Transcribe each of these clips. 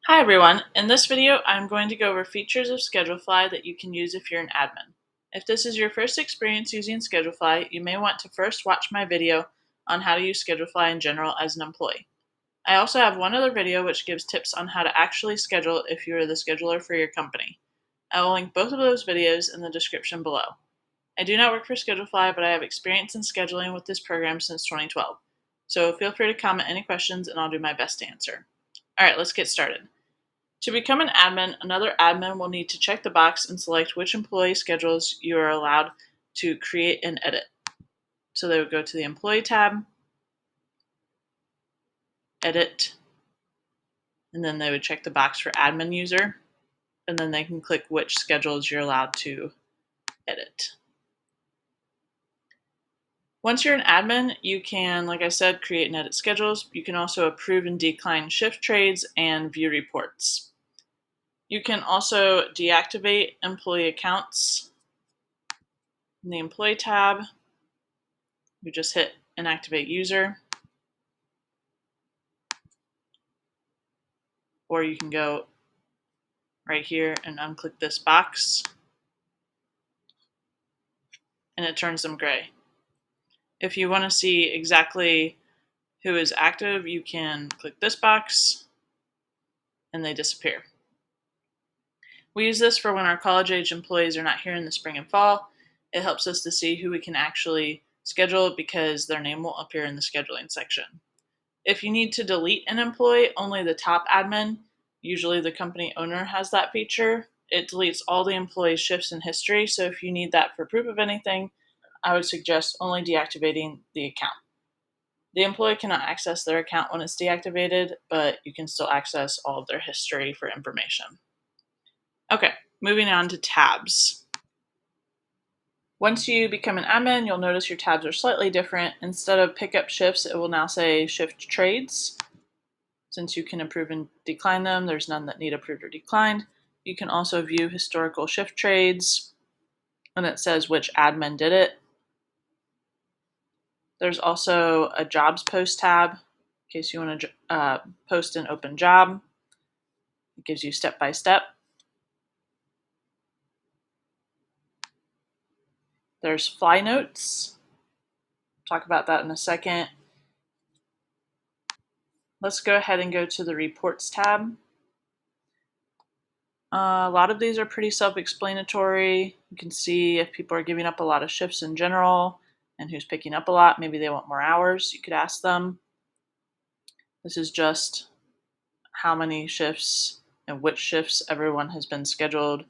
Hi everyone, in this video I'm going to go over features of Schedulefly that you can use if you're an admin. If this is your first experience using Schedulefly, you may want to first watch my video on how to use Schedulefly in general as an employee. I also have one other video which gives tips on how to actually schedule if you are the scheduler for your company. I will link both of those videos in the description below. I do not work for Schedulefly, but I have experience in scheduling with this program since 2012. So feel free to comment any questions and I'll do my best to answer. Alright, let's get started. To become an admin, another admin will need to check the box and select which employee schedules you are allowed to create and edit. So they would go to the Employee tab, Edit, and then they would check the box for Admin User, and then they can click which schedules you're allowed to edit. Once you're an admin, you can, like I said, create and edit schedules. You can also approve and decline shift trades and view reports. You can also deactivate employee accounts. In the Employee tab, you just hit Inactivate User, or you can go right here and unclick this box, and it turns them gray. If you want to see exactly who is active, you can click this box, and they disappear. We use this for when our college-age employees are not here in the spring and fall. It helps us to see who we can actually schedule because their name will appear in the scheduling section. If you need to delete an employee, only the top admin, usually the company owner, has that feature. It deletes all the employee's shifts in history, so if you need that for proof of anything, I would suggest only deactivating the account. The employee cannot access their account when it's deactivated, but you can still access all of their history for information. Okay, moving on to tabs. Once you become an admin, you'll notice your tabs are slightly different. Instead of pickup shifts, it will now say shift trades. Since you can approve and decline them, there's none that need approved or declined. You can also view historical shift trades, and it says which admin did it. There's also a jobs post tab, in case you want to post an open job. It gives you step by step. There's fly notes. Talk about that in a second. Let's go ahead and go to the reports tab. A lot of these are pretty self-explanatory. You can see if people are giving up a lot of shifts in general and who's picking up a lot. Maybe they want more hours. You could ask them. This is just how many shifts and which shifts everyone has been scheduled,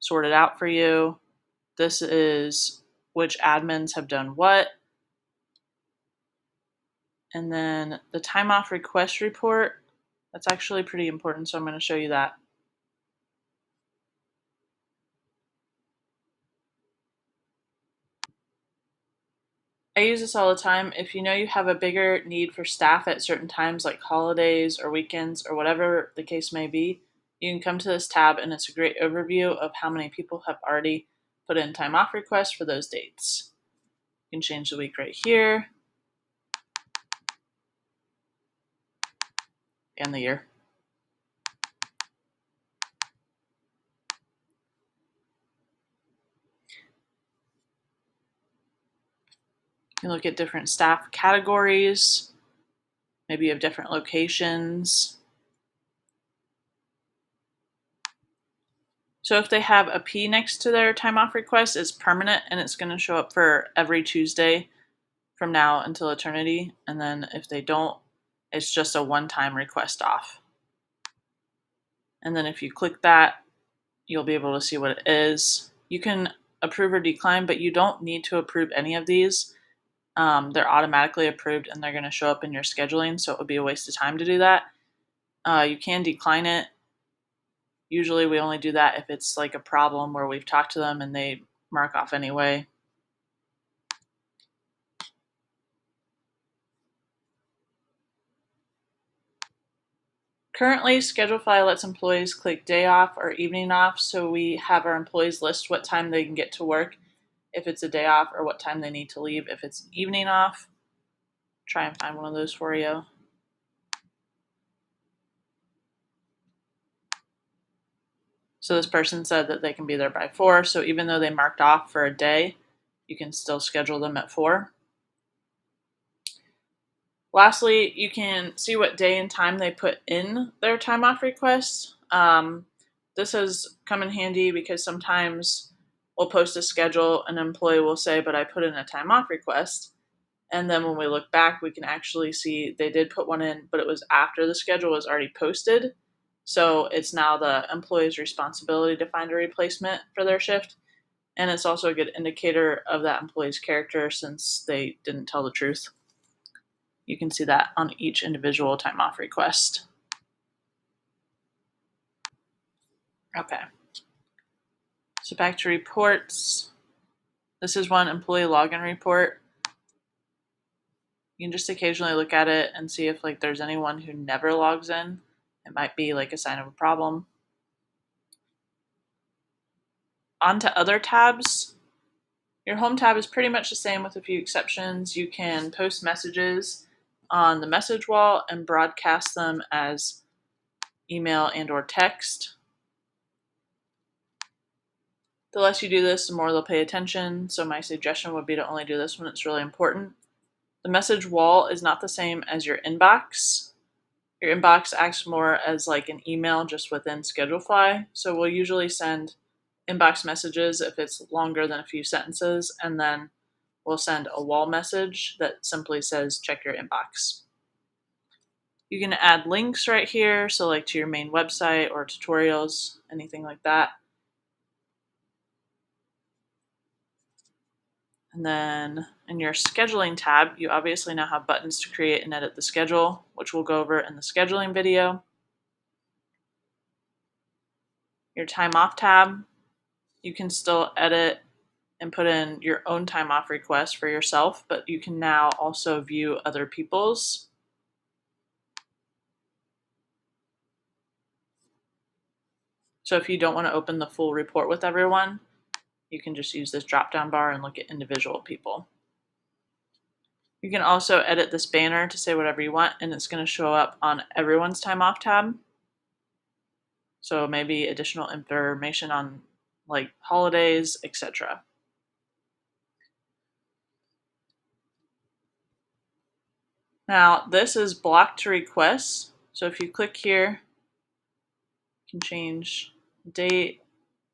sorted out for you. This is which admins have done what. And then the time off request report, that's actually pretty important, so I'm going to show you that. I use this all the time. If you know you have a bigger need for staff at certain times like holidays or weekends or whatever the case may be, you can come to this tab and it's a great overview of how many people have already put in time off requests for those dates. You can change the week right here and the year. You can look at different staff categories. Maybe you have different locations. So if they have a P next to their time off request, it's permanent and it's going to show up for every Tuesday from now until eternity. And then if they don't, it's just a one-time request off. And then if you click that, you'll be able to see what it is. You can approve or decline, but you don't need to approve any of these. They're automatically approved and they're going to show up in your scheduling, so it would be a waste of time to do that. You can decline it. Usually we only do that if it's like a problem where we've talked to them and they mark off anyway. Currently, Schedulefly lets employees click day off or evening off, so we have our employees list what time they can get to work if it's a day off or what time they need to leave if it's an evening off. Try and find one of those for you. So this person said that they can be there by 4. So even though they marked off for a day, you can still schedule them at 4. Lastly, you can see what day and time they put in their time off request. This has come in handy because sometimes we'll post a schedule, an employee will say, but I put in a time off request. And then when we look back, we can actually see they did put one in, but it was after the schedule was already posted. So it's now the employee's responsibility to find a replacement for their shift. And it's also a good indicator of that employee's character since they didn't tell the truth. You can see that on each individual time off request. Okay. So back to reports. This is one employee login report. You can just occasionally look at it and see if there's anyone who never logs in. It might be a sign of a problem. On to other tabs. Your home tab is pretty much the same with a few exceptions. You can post messages on the message wall and broadcast them as email and or text. The less you do this, the more they'll pay attention. So my suggestion would be to only do this when it's really important. The message wall is not the same as your inbox. Your inbox acts more as an email just within Schedulefly. So we'll usually send inbox messages if it's longer than a few sentences, and then we'll send a wall message that simply says check your inbox. You can add links right here, so to your main website or tutorials, anything like that. And then in your scheduling tab, you obviously now have buttons to create and edit the schedule, which we'll go over in the scheduling video. Your time off tab, you can still edit and put in your own time off request for yourself, but you can now also view other people's. So if you don't want to open the full report with everyone, you can just use this drop-down bar and look at individual people. You can also edit this banner to say whatever you want, and it's going to show up on everyone's time off tab. So maybe additional information on holidays, etc. Now this is block to request. So if you click here, you can change date.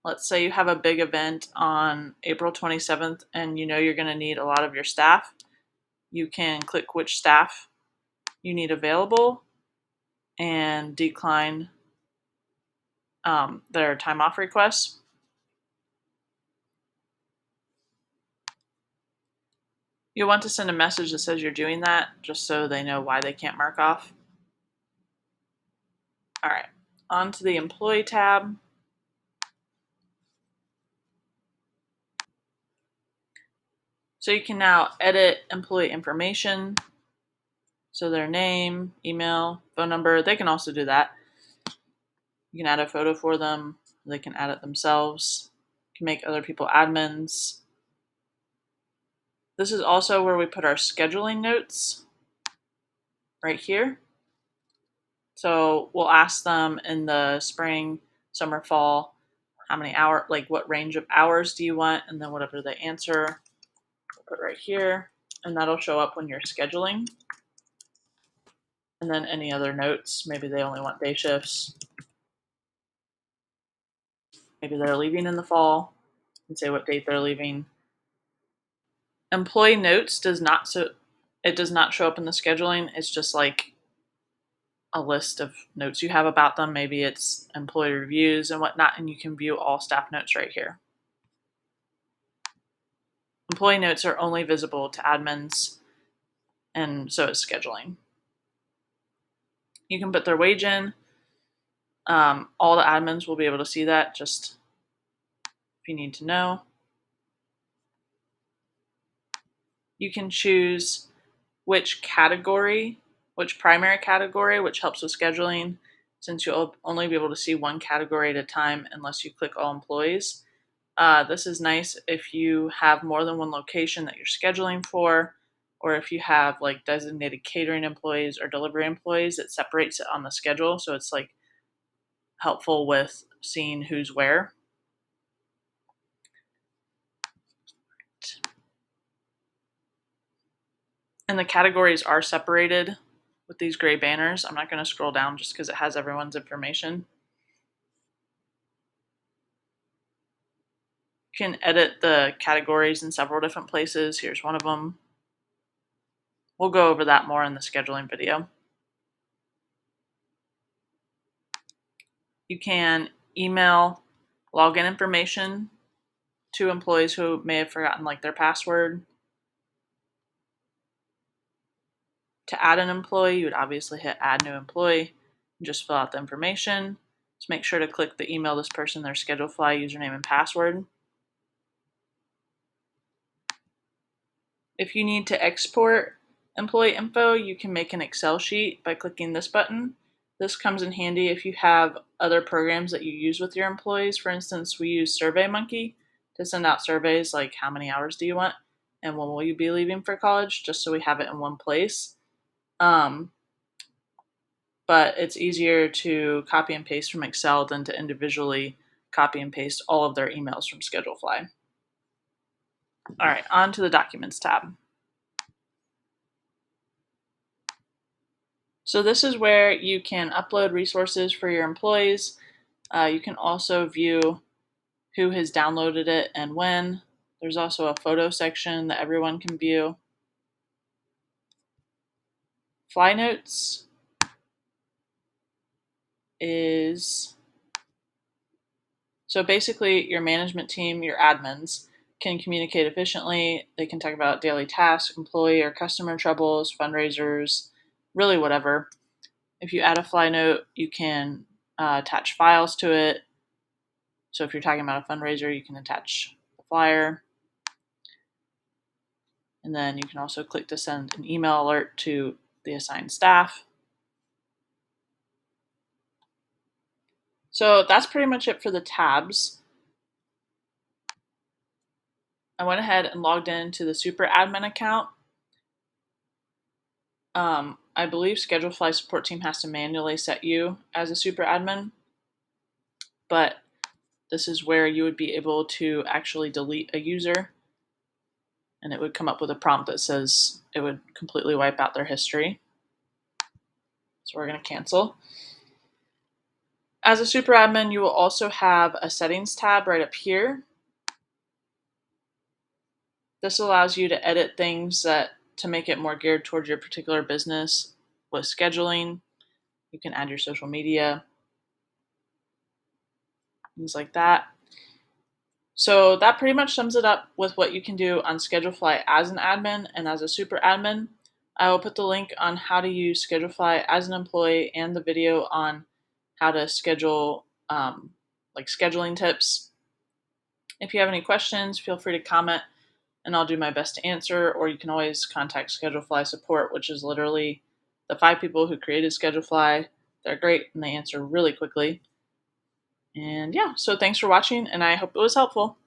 Let's say you have a big event on April 27th and you know you're going to need a lot of your staff. You can click which staff you need available and decline their time off requests. You'll want to send a message that says you're doing that just so they know why they can't mark off. All right, on to the employee tab. So you can now edit employee information. So their name, email, phone number, they can also do that. You can add a photo for them. They can add it themselves. You can make other people admins. This is also where we put our scheduling notes right here. So we'll ask them in the spring, summer, fall, how many hours, what range of hours do you want? And then whatever they answer, we'll put right here. And that'll show up when you're scheduling. And then any other notes, maybe they only want day shifts. Maybe they're leaving in the fall and say what date they're leaving. Employee notes does not show up in the scheduling. It's just a list of notes you have about them. Maybe it's employee reviews and whatnot, and you can view all staff notes right here. Employee notes are only visible to admins, and so is scheduling. You can put their wage in. All the admins will be able to see that, just if you need to know. You can choose which primary category, which helps with scheduling, since you'll only be able to see one category at a time unless you click all employees. This is nice if you have more than one location that you're scheduling for, or if you have designated catering employees or delivery employees, it separates it on the schedule. So it's helpful with seeing who's where. And the categories are separated with these gray banners. I'm not going to scroll down just because it has everyone's information. You can edit the categories in several different places. Here's one of them. We'll go over that more in the scheduling video. You can email login information to employees who may have forgotten like their password. To add an employee, you would obviously hit add new employee and just fill out the information. Just make sure to click the email this person their Schedulefly username and password. If you need to export employee info, you can make an Excel sheet by clicking this button. This comes in handy if you have other programs that you use with your employees. For instance, we use SurveyMonkey to send out surveys like how many hours do you want and when will you be leaving for college, just so we have it in one place. But it's easier to copy and paste from Excel than to individually copy and paste all of their emails from Schedulefly. All right, on to the Documents tab. So this is where you can upload resources for your employees. You can also view who has downloaded it and when. There's also a photo section that everyone can view. Fly Notes is, so basically your management team, your admins, can communicate efficiently. They can talk about daily tasks, employee or customer troubles, fundraisers, really whatever. If you add a Fly Note, you can attach files to it. So if you're talking about a fundraiser, you can attach the flyer. And then you can also click to send an email alert to the assigned staff. So that's pretty much it for the tabs. I went ahead and logged into the super admin account. I believe Schedulefly support team has to manually set you as a super admin, but this is where you would be able to actually delete a user, and it would come up with a prompt that says it would completely wipe out their history. So we're going to cancel. As a super admin, you will also have a settings tab right up here. This allows you to edit things to make it more geared towards your particular business with scheduling. You can add your social media, things like that. So that pretty much sums it up with what you can do on Schedulefly as an admin and as a super admin. I will put the link on how to use Schedulefly as an employee and the video on how to schedule, like scheduling tips. If you have any questions, feel free to comment and I'll do my best to answer, or you can always contact Schedulefly support, which is literally the 5 people who created Schedulefly. They're great and they answer really quickly. And yeah, so thanks for watching and I hope it was helpful.